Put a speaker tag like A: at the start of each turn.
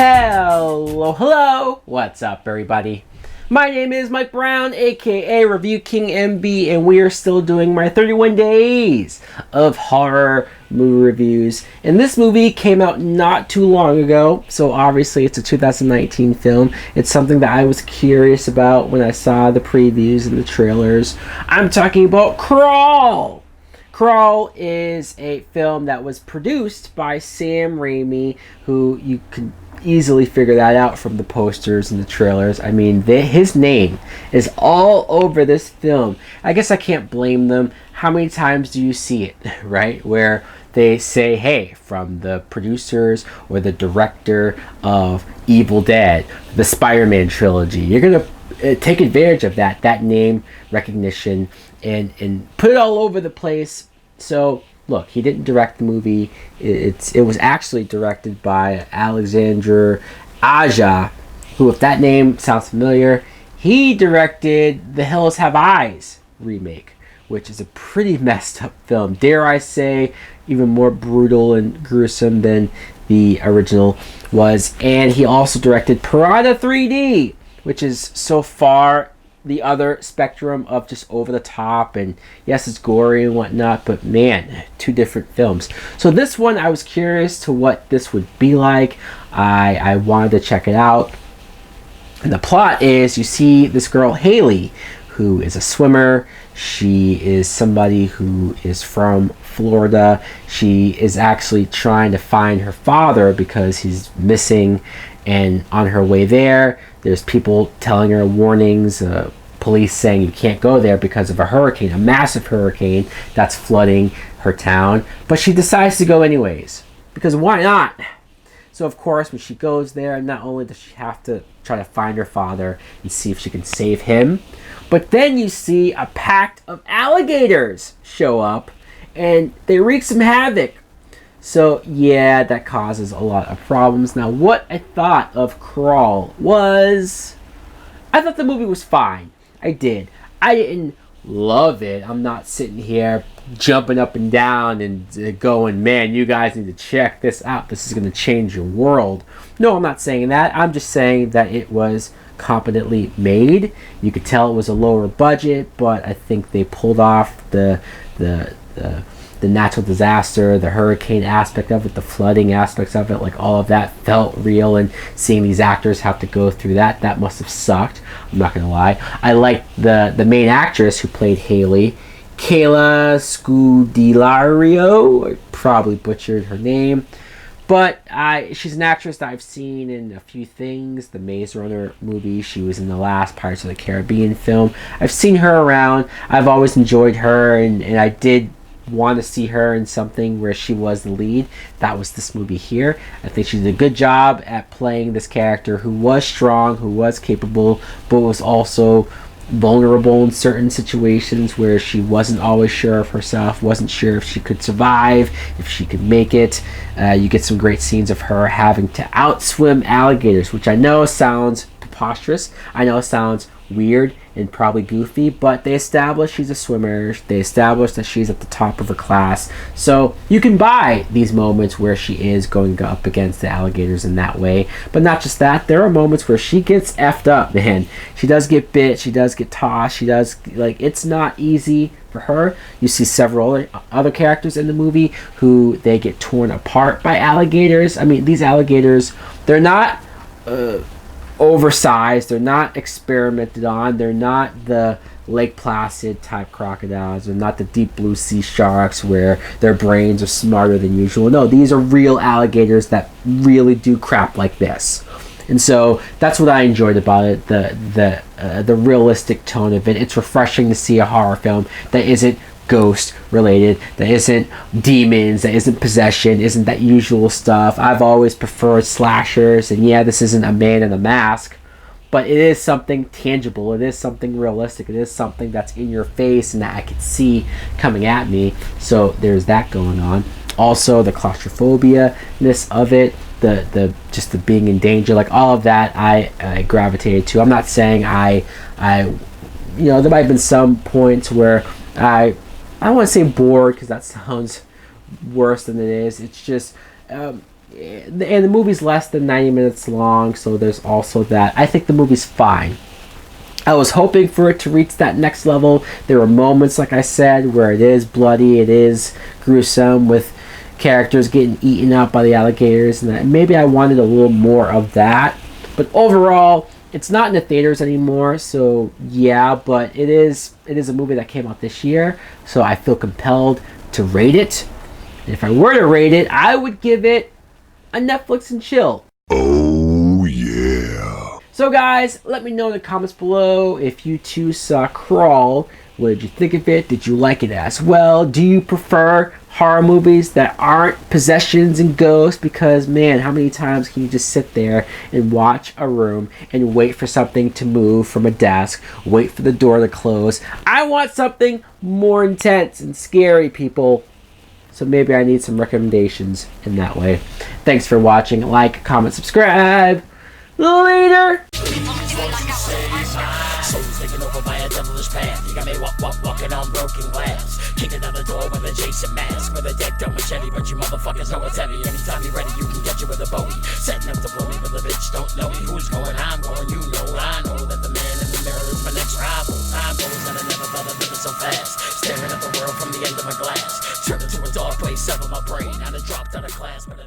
A: Hello, what's up everybody? My name is Mike Brown, aka Review King MB, and we are still doing my 31 days of horror movie reviews. And this movie came out not too long ago, so obviously it's a 2019 film. It's something that I was curious about when I saw the previews and the trailers. I'm talking about Crawl! Crawl is a film that was produced by Sam Raimi, who you can easily figure that out from the posters and the trailers. I mean, his name is all over this film. I guess I can't blame them. How many times do you see it, right? Where they say, hey, from the producers or the director of Evil Dead, the Spider-Man trilogy. You're going to take advantage of that name recognition and put it all over the place. So look, he didn't direct the movie. It was actually directed by Alexandre Aja, who, if that name sounds familiar, he directed The Hills Have Eyes remake, which is a pretty messed up film. Dare I say, even more brutal and gruesome than the original was. And he also directed Piranha 3D, which is so far the other spectrum of just over the top, and yes, it's gory and whatnot, but man, two different films. So this one, I was curious to what this would be like. I wanted to check it out. And the plot is, you see this girl Haley, who is a swimmer. She is somebody who is from Florida. She is actually trying to find her father because he's missing, and on her way there, there's people telling her warnings, police saying you can't go there because of a hurricane, a massive hurricane that's flooding her town. But she decides to go anyways, because why not? So of course, when she goes there, not only does she have to try to find her father and see if she can save him, but then you see a pack of alligators show up and they wreak some havoc. So yeah, that causes a lot of problems. Now, what I thought of Crawl was, I thought the movie was fine. I did. I didn't love it. I'm not sitting here jumping up and down and going, man, you guys need to check this out. This is going to change your world. No, I'm not saying that. I'm just saying that it was competently made. You could tell it was a lower budget, but I think they pulled off the natural disaster, the hurricane aspect of it, the flooding aspects of it, like all of that felt real, and seeing these actors have to go through that must have sucked. I'm not gonna lie. I liked the main actress who played Haley, Kayla Scudelario. I probably butchered her name, but she's an actress that I've seen in a few things. The Maze Runner movie, she was in the last Pirates of the Caribbean film. I've seen her around. I've always enjoyed her, and I did want to see her in something where she was the lead. That was this movie here. I think she did a good job at playing this character who was strong, who was capable, but was also vulnerable in certain situations where she wasn't always sure of herself, wasn't sure if she could survive, if she could make it. You get some great scenes of her having to outswim alligators, which I know sounds preposterous. I know it sounds weird and probably goofy, but they establish she's a swimmer. They establish that she's at the top of her class, so you can buy these moments where she is going up against the alligators in that way. But not just that, there are moments where she gets effed up, man. She does get bit, she does get tossed, she does, like, it's not easy for her. You see several other characters in the movie who they get torn apart by alligators. I mean, these alligators, they're not oversized, they're not experimented on, they're not the Lake Placid type crocodiles, they're not the deep blue sea sharks where their brains are smarter than usual. No, these are real alligators that really do crap like this. And so that's what I enjoyed about it, the realistic tone of it. It's refreshing to see a horror film that isn't ghost related, that isn't demons, that isn't possession, isn't that usual stuff. I've always preferred slashers, and yeah, this isn't a man in a mask, but it is something tangible, it is something realistic, it is something that's in your face and that I can see coming at me. So there's that going on. Also, the claustrophobia-ness of it, the just the being in danger, like all of that I gravitated to. I'm not saying I there might have been some points where I don't want to say bored, because that sounds worse than it is. It's just And the movie's less than 90 minutes long, so there's also that. I think the movie's fine. I was hoping for it to reach that next level. There were moments, like I said, where it is bloody, it is gruesome, with characters getting eaten up by the alligators, and that maybe I wanted a little more of that. But overall, it's not in the theaters anymore, so yeah, but it is a movie that came out this year, so I feel compelled to rate it. And if I were to rate it, I would give it a Netflix and chill.
B: Oh yeah.
A: So guys, let me know in the comments below if you too saw Crawl. What did you think of it? Did you like it as well? Do you prefer horror movies that aren't possessions and ghosts? Because man, how many times can you just sit there and watch a room and wait for something to move from a desk, wait for the door to close? I want something more intense and scary, people. So maybe I need some recommendations in that way. Thanks for watching. Like, comment, subscribe. Later.
C: Souls taken over by a devilish path. You got me walking on broken glass. Kicking down the door with a Jason mask. With a deck done machete, but you motherfuckers know it's heavy. Anytime you're ready, you can get you with a Bowie. Setting up to blow me, but the bitch don't know me. Who's going? I'm going. You know I know that the man in the mirror is my next rival. Time goes and I never thought I'd live it so fast. Staring at the world from the end of my glass. Turned into a dark place, severed my brain. I'd have dropped out of class, but